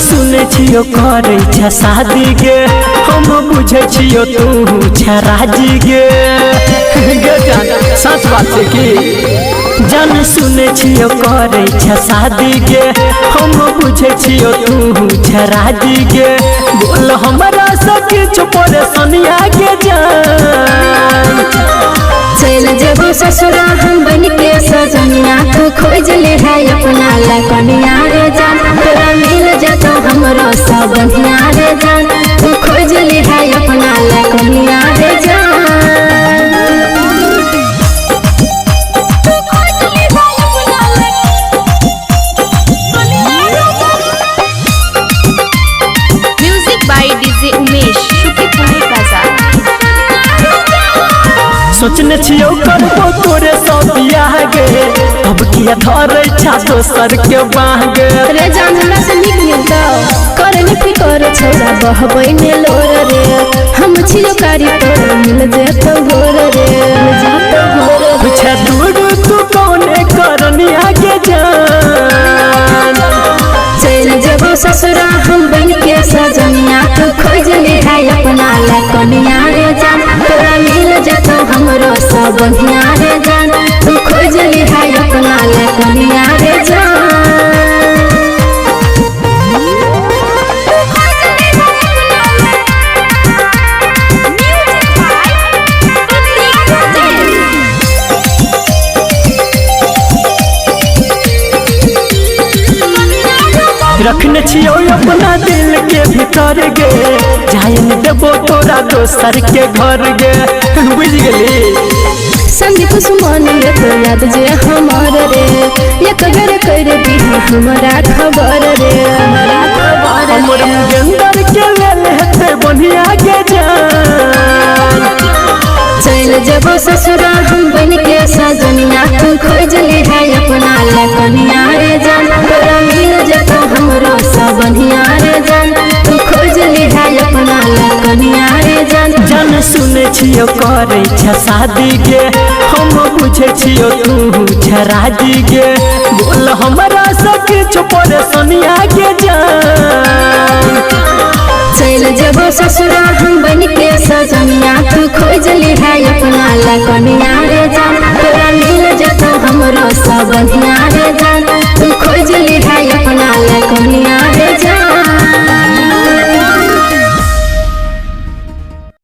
सुने छियो करे छ शादी गे हम बुझे छियो तू छराजी गे जान सच बात है कि जान सुने छियो करे छ शादी गे हम बुझे छियो तू छराजी गे बोल हमरा सके चुपर सोनिया के जान चल जब ससुरा हम बन के सजनिया तू खोज ले है अपना लकनिया रे जान तोरा मिल जातो हमरो सब बढ़िया रे जान तू खोज ले है अपना लकनिया रे जान म्यूजिक बाय डीजे उमेश शुक्रिया बाजार। सोचने छियो करबो तोरे सौतिया गे अब किया धरे छा दोसर के बागे रे जान हमरा से निक मिलता करे नि फिकर छोरा बहबै में लोर रे हम छियो कारी तोर मिल जेतो गोर रे जातो गोर पूछे दूर तू कौने करनिया के जान चल जब ससुरा हम बन के सजनिया तू खोज ले है अपना लकनिया रे जान तोरा मिल जातो हमरो सब बढ़िया रे जान तू खोज ले है अपना लकनिया रे जान रखने छियो अपना दिल के भीतर गे जाए न देबो तोरा दोसर के घर गे बुझ गेली संदीप सुमन ले तो याद जे हमार रे एक बेर कर दी हमरा खबर रे हमरा खबर हमर मुगंदर के ले लेते बढ़िया के जान चल जब ससुरा हम बन के सजनिया तू खोज ले है अपना लकनिया रे जान तोरा मिल जातो हमरो सब बढ़िया रे जान तू खोज ले है अपना लकनिया रे जान जान सुने छियो करे छ शादी गे हम बुझे छियो तू छराजी गे बोल हमरा सके चुपर सोनिया के जान चल जब ससुरा हम बन के सजनिया तू खोज ले है अपना लकनिया रे जान तोरा मिल जातो हमरो सब बढ़िया